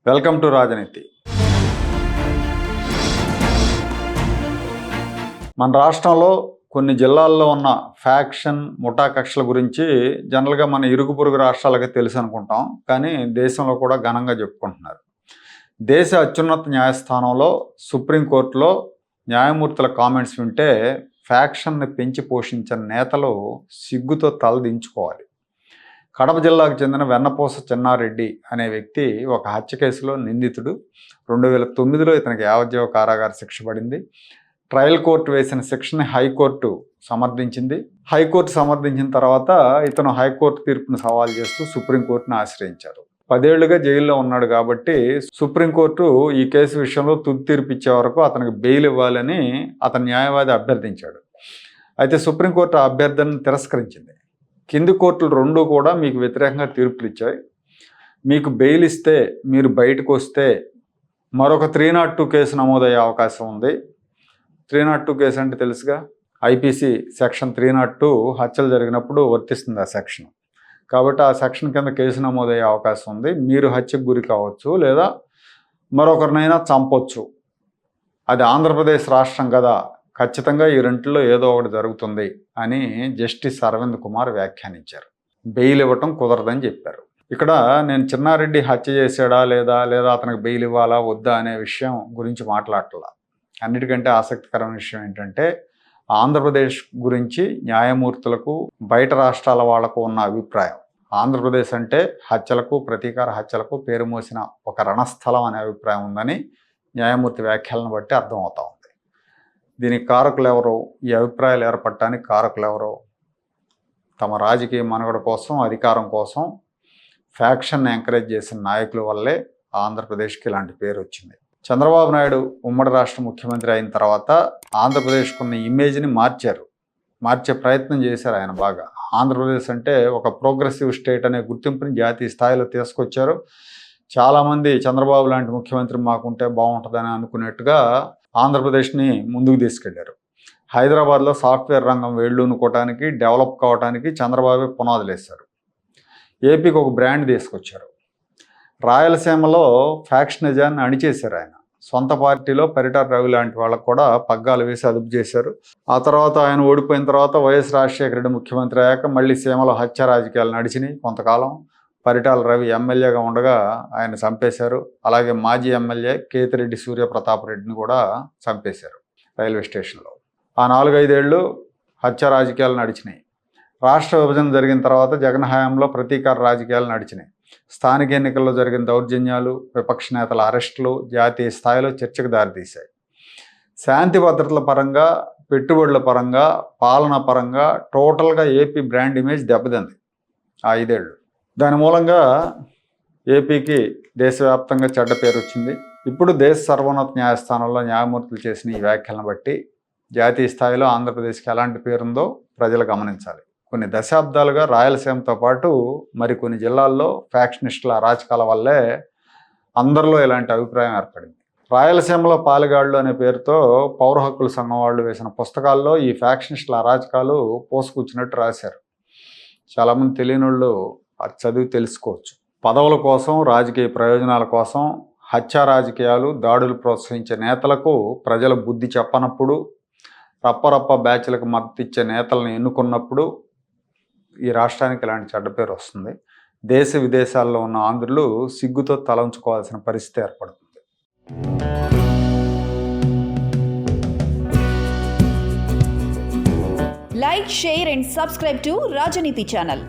Welcome to రాజనీతి. మన రాష్ట్రంలో కొన్ని జిల్లాల్లో ఉన్న ఫ్యాక్షన్ ముఠా కక్షల గురించి జనరల్గా మన ఇరుగు పొరుగు రాష్ట్రాలకి తెలుసు అనుకుంటాం, కానీ దేశంలో కూడా ఘనంగా చెప్పుకుంటున్నారు. దేశ అత్యున్నత న్యాయస్థానంలో సుప్రీంకోర్టులో న్యాయమూర్తుల కామెంట్స్ వింటే ఫ్యాక్షన్ని పెంచి పోషించిన నేతలు సిగ్గుతో తలదించుకోవాలి. కడప జిల్లాకు చెందిన వెన్నపూస చెన్నారెడ్డి అనే వ్యక్తి ఒక హత్య కేసులో నిందితుడు. 2009లో ఇతనికి యావజ్జీవ కారాగార శిక్ష పడింది. ట్రయల్ కోర్టు వేసిన శిక్షని హైకోర్టు సమర్థించింది. హైకోర్టు సమర్థించిన తర్వాత ఇతను హైకోర్టు తీర్పును సవాల్ చేస్తూ సుప్రీంకోర్టును ఆశ్రయించారు. 10 ఏళ్లుగా జైల్లో ఉన్నాడు కాబట్టి సుప్రీంకోర్టు ఈ కేసు విషయంలో తుది తీర్పు ఇచ్చే వరకు అతనికి బెయిల్ ఇవ్వాలని అతని న్యాయవాది అభ్యర్థించాడు. అయితే సుప్రీంకోర్టు ఆ అభ్యర్థనను తిరస్కరించింది. కింది కోర్టులు రెండు కూడా మీకు వ్యతిరేకంగా తీర్పులు ఇచ్చాయి. మీకు బెయిల్ ఇస్తే, మీరు బయటకు వస్తే మరొక 302 కేసు నమోదయ్యే అవకాశం ఉంది. 302 కేసు అంటే తెలుసుగా, ఐపీసీ సెక్షన్ 302 హత్యలు జరిగినప్పుడు వర్తిస్తుంది ఆ సెక్షన్. కాబట్టి ఆ సెక్షన్ కింద కేసు నమోదయ్యే అవకాశం ఉంది. మీరు హత్యకు గురి కావచ్చు, లేదా మరొకరినైనా చంపొచ్చు. అది ఆంధ్రప్రదేశ్ రాష్ట్రం కదా, ఖచ్చితంగా ఈ రెంటిలో ఏదో ఒకటి జరుగుతుంది అని జస్టిస్ అరవింద్ కుమార్ వ్యాఖ్యానించారు. బెయిల్ ఇవ్వటం కుదరదని చెప్పారు. ఇక్కడ నేను చెన్నారెడ్డి హత్య చేశాడా లేదా అతనికి బెయిల్ ఇవ్వాలా వద్దా అనే విషయం గురించి మాట్లాడట్లా. అన్నిటికంటే ఆసక్తికరమైన విషయం ఏంటంటే, ఆంధ్రప్రదేశ్ గురించి న్యాయమూర్తులకు బయట రాష్ట్రాల వాళ్లకు ఉన్న అభిప్రాయం. ఆంధ్రప్రదేశ్ అంటే హత్యలకు, ప్రతీకార హత్యలకు పేరు మోసిన ఒక రణస్థలం అనే అభిప్రాయం ఉందని న్యాయమూర్తి వ్యాఖ్యలను బట్టి అర్థమవుతా ఉంది. దీనికి కారకులు ఎవరో, ఈ అభిప్రాయాలు ఏర్పడటానికి కారకులు ఎవరో, తమ రాజకీయ మనుగడ కోసం, అధికారం కోసం ఫ్యాక్షన్ని ఎంకరేజ్ చేసిన నాయకుల వల్లే ఆంధ్రప్రదేశ్కి ఇలాంటి పేరు వచ్చింది. చంద్రబాబు నాయుడు ఉమ్మడి రాష్ట్ర ముఖ్యమంత్రి అయిన తర్వాత ఆంధ్రప్రదేశ్కున్న ఇమేజ్ని మార్చే ప్రయత్నం చేశారు ఆయన బాగా. ఆంధ్రప్రదేశ్ అంటే ఒక ప్రోగ్రెసివ్ స్టేట్ అనే గుర్తింపుని జాతీయ స్థాయిలో తీసుకొచ్చారు. చాలామంది చంద్రబాబు లాంటి ముఖ్యమంత్రి మాకుంటే బాగుంటుందని అనుకునేట్టుగా ఆంధ్రప్రదేశ్ని ముందుకు తీసుకెళ్లారు. హైదరాబాద్లో సాఫ్ట్వేర్ రంగం వేళ్ళూనుకోవటానికి, డెవలప్ కావడానికి చంద్రబాబు పునాదులు వేశారు. ఏపీకి ఒక బ్రాండ్ తీసుకొచ్చారు. రాయలసీమలో ఫ్యాక్షనిజాన్ని అణిచేశారు ఆయన. సొంత పార్టీలో పరిటాల రవి లాంటి వాళ్ళకు కూడా పగ్గాలు వేసి అదుపు చేశారు. ఆ తర్వాత ఆయన ఓడిపోయిన తర్వాత వైఎస్ రాజశేఖర రెడ్డి ముఖ్యమంత్రి అయ్యాక మళ్ళీ సీమలో హత్య రాజకీయాలు నడిచినాయి కొంతకాలం. పరిటాల రవి ఎమ్మెల్యేగా ఉండగా ఆయన చంపేశారు. అలాగే మాజీ ఎమ్మెల్యే కేతిరెడ్డి సూర్యప్రతాప్ రెడ్డిని కూడా చంపేశారు రైల్వే స్టేషన్లో. ఆ 4-5 ఏళ్ళు హత్య రాజకీయాలు నడిచినాయి. రాష్ట్ర విభజన జరిగిన తర్వాత జగన్ హయాంలో ప్రతీకార రాజకీయాలు నడిచినాయి. స్థానిక ఎన్నికల్లో జరిగిన దౌర్జన్యాలు, విపక్ష నేతల అరెస్టులు జాతీయ స్థాయిలో చర్చకు దారితీశాయి. శాంతి భద్రతల పరంగా, పెట్టుబడుల పరంగా, పాలన పరంగా టోటల్గా ఏపీ బ్రాండ్ ఇమేజ్ దెబ్బతింది ఆ 5 ఏళ్ళు. దాని మూలంగా ఏపీకి దేశవ్యాప్తంగా చెడ్డ పేరు వచ్చింది. ఇప్పుడు దేశ సర్వోన్నత న్యాయస్థానంలో న్యాయమూర్తులు చేసిన ఈ వ్యాఖ్యలను బట్టి జాతీయ స్థాయిలో ఆంధ్రప్రదేశ్కి ఎలాంటి పేరుందో ప్రజలు గమనించాలి. కొన్ని దశాబ్దాలుగా రాయలసీమతో పాటు మరికొన్ని జిల్లాల్లో ఫ్యాక్షనిస్టుల అరాచకాల వల్లే అందరిలో ఇలాంటి అభిప్రాయం ఏర్పడింది. రాయలసీమలో పాలెగాళ్ళు అనే పేరుతో పౌర హక్కుల సంఘం వాళ్ళు వేసిన పుస్తకాల్లో ఈ ఫ్యాక్షనిస్టుల అరాచకాలు పోసుకొచ్చినట్టు రాశారు. చాలామంది తెలియని వాళ్ళు అది చదివి తెలుసుకోవచ్చు. పదవుల కోసం, రాజకీయ ప్రయోజనాల కోసం హత్యా రాజకీయాలు, దాడులు ప్రోత్సహించే నేతలకు ప్రజల బుద్ధి చెప్పనప్పుడు, రప్పరప్ప బ్యాచ్లకు మద్దతు ఇచ్చే నేతలను ఎన్నుకున్నప్పుడు ఈ రాష్ట్రానికి ఇలాంటి చెడ్డ పేరు వస్తుంది. దేశ విదేశాల్లో ఉన్న ఆంధ్రులు సిగ్గుతో తలంచుకోవాల్సిన పరిస్థితి ఏర్పడుతుంది. Like, share and subscribe to Rajaniti channel.